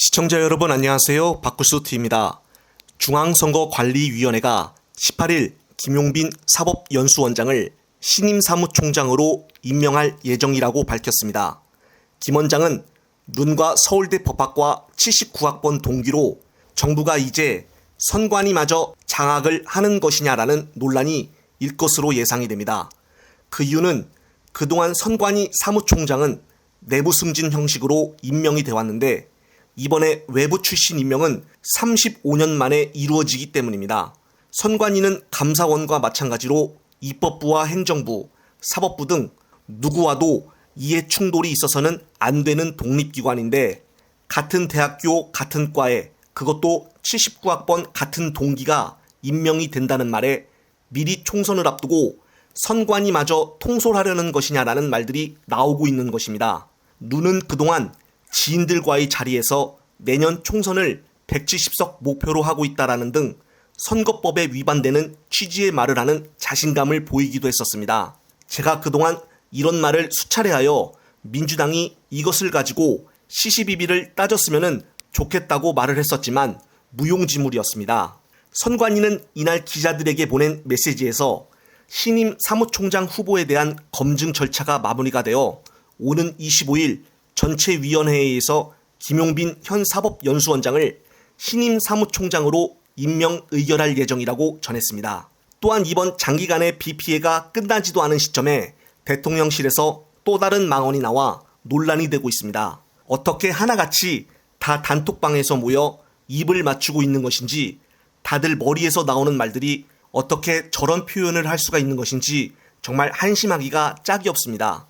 시청자 여러분 안녕하세요. 박구수TV입니다. 중앙선거관리위원회가 18일 김용빈 사법연수원장을 신임 사무총장으로 임명할 예정이라고 밝혔습니다. 김 원장은 룬과 서울대 법학과 79학번 동기로 정부가 이제 선관위마저 장악을 하는 것이냐라는 논란이 일 것으로 예상이 됩니다. 그 이유는 그동안 선관위 사무총장은 내부 승진 형식으로 임명이 되어 왔는데 이번에 외부 출신 임명은 35년 만에 이루어지기 때문입니다. 선관위는 감사원과 마찬가지로 입법부와 행정부, 사법부 등 누구와도 이해 충돌이 있어서는 안 되는 독립기관인데 같은 대학교 같은 과에 그것도 79학번 같은 동기가 임명이 된다는 말에 미리 총선을 앞두고 선관위마저 통솔하려는 것이냐라는 말들이 나오고 있는 것입니다. 룬은 그동안 지인들과의 자리에서 내년 총선을 170석 목표로 하고 있다라는 등 선거법에 위반되는 취지의 말을 하는 자신감을 보이기도 했었습니다. 제가 그동안 이런 말을 수차례 하여 민주당이 이것을 가지고 시시비비를 따졌으면 좋겠다고 말을 했었지만 무용지물이었습니다. 선관위는 이날 기자들에게 보낸 메시지에서 신임 사무총장 후보에 대한 검증 절차가 마무리가 되어 오는 25일 전체위원회에서 김용빈 현 사법연수원장을 신임 사무총장으로 임명 의결할 예정이라고 전했습니다. 또한 이번 장기간의 비 피해가 끝나지도 않은 시점에 대통령실에서 또 다른 망언이 나와 논란이 되고 있습니다. 어떻게 하나같이 다 단톡방에서 모여 입을 맞추고 있는 것인지 다들 머리에서 나오는 말들이 어떻게 저런 표현을 할 수가 있는 것인지 정말 한심하기가 짝이 없습니다.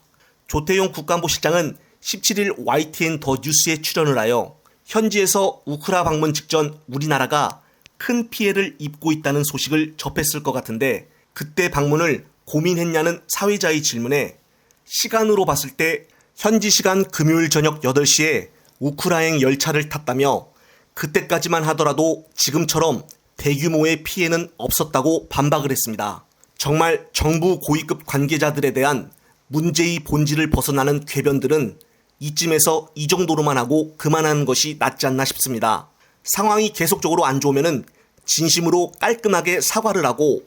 조태용 국가안보실장은 17일 YTN 더 뉴스에 출연을 하여 현지에서 우크라 방문 직전 우리나라가 큰 피해를 입고 있다는 소식을 접했을 것 같은데 그때 방문을 고민했냐는 사회자의 질문에 시간으로 봤을 때 현지 시간 금요일 저녁 8시에 우크라행 열차를 탔다며 그때까지만 하더라도 지금처럼 대규모의 피해는 없었다고 반박을 했습니다. 정말 정부 고위급 관계자들에 대한 문제의 본질을 벗어나는 궤변들은 이쯤에서 이 정도로만 하고 그만하는 것이 낫지 않나 싶습니다. 상황이 계속적으로 안 좋으면 진심으로 깔끔하게 사과를 하고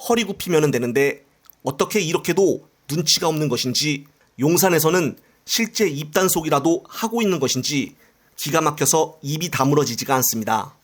허리 굽히면 되는데 어떻게 이렇게도 눈치가 없는 것인지 용산에서는 실제 입단속이라도 하고 있는 것인지 기가 막혀서 입이 다물어지지가 않습니다.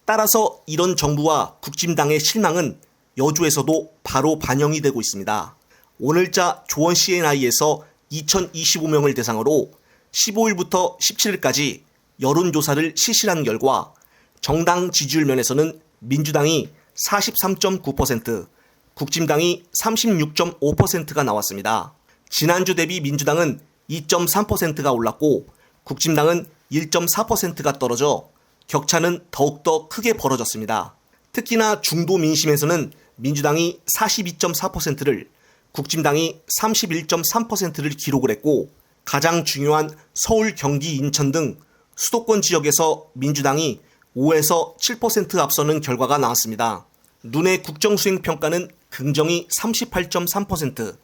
따라서 이런 정부와 국진당의 실망은 여주에서도 바로 반영이 되고 있습니다. 오늘자 조원 CNI에서 2025명을 대상으로 15일부터 17일까지 여론조사를 실시한 결과 정당 지지율 면에서는 민주당이 43.9%, 국진당이 36.5%가 나왔습니다. 지난주 대비 민주당은 2.3%가 올랐고 국진당은 1.4%가 떨어져 격차는 더욱더 크게 벌어졌습니다. 특히나 중도 민심에서는 민주당이 42.4%를 국진당이 31.3%를 기록을 했고 가장 중요한 서울, 경기, 인천 등 수도권 지역에서 민주당이 5에서 7% 앞서는 결과가 나왔습니다. 룬의 국정수행평가는 긍정이 38.3%,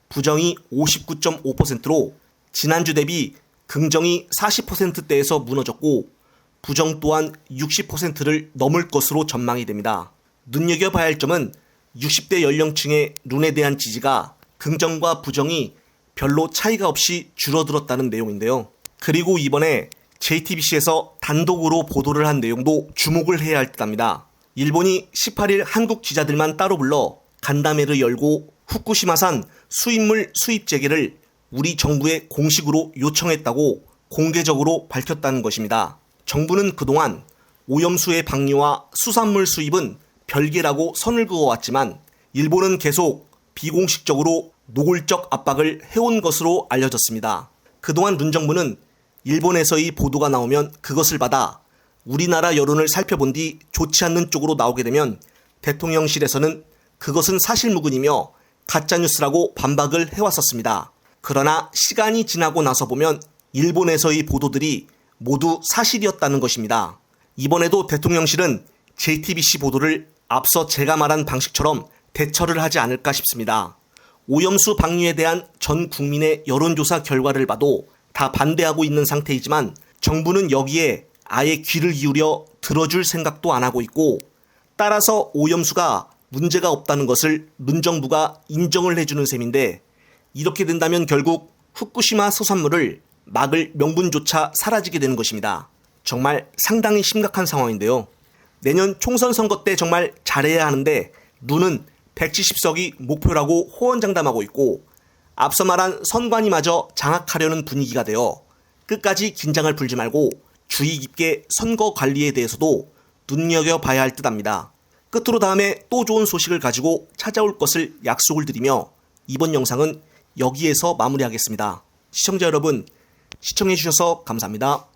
부정이 59.5%로 지난주 대비 긍정이 40%대에서 무너졌고 부정 또한 60%를 넘을 것으로 전망이 됩니다. 눈여겨봐야 할 점은 60대 연령층의 룬에 대한 지지가 긍정과 부정이 별로 차이가 없이 줄어들었다는 내용인데요. 그리고 이번에 JTBC에서 단독으로 보도를 한 내용도 주목을 해야 할 듯합니다. 일본이 18일 한국 기자들만 따로 불러 간담회를 열고 후쿠시마산 수입물 수입 재개를 우리 정부에 공식으로 요청했다고 공개적으로 밝혔다는 것입니다. 정부는 그동안 오염수의 방류와 수산물 수입은 별개라고 선을 그어왔지만 일본은 계속 비공식적으로 노골적 압박을 해온 것으로 알려졌습니다. 그동안 룬 정부는 일본에서의 보도가 나오면 그것을 받아 우리나라 여론을 살펴본 뒤 좋지 않는 쪽으로 나오게 되면 대통령실에서는 그것은 사실무근이며 가짜뉴스라고 반박을 해왔었습니다. 그러나 시간이 지나고 나서 보면 일본에서의 보도들이 모두 사실이었다는 것입니다. 이번에도 대통령실은 JTBC 보도를 앞서 제가 말한 방식처럼 대처를 하지 않을까 싶습니다. 오염수 방류에 대한 전 국민의 여론조사 결과를 봐도 다 반대하고 있는 상태이지만 정부는 여기에 아예 귀를 기울여 들어줄 생각도 안 하고 있고, 따라서 오염수가 문제가 없다는 것을 문정부가 인정을 해주는 셈인데, 이렇게 된다면 결국 후쿠시마 소산물을 막을 명분조차 사라지게 되는 것입니다. 정말 상당히 심각한 상황인데요. 내년 총선 선거 때 정말 잘해야 하는데 누는 170석이 목표라고 호언장담하고 있고, 앞서 말한 선관위마저 장악하려는 분위기가 되어 끝까지 긴장을 풀지 말고 주의 깊게 선거 관리에 대해서도 눈여겨봐야 할 듯합니다. 끝으로 다음에 또 좋은 소식을 가지고 찾아올 것을 약속을 드리며 이번 영상은 여기에서 마무리하겠습니다. 시청자 여러분, 시청해주셔서 감사합니다.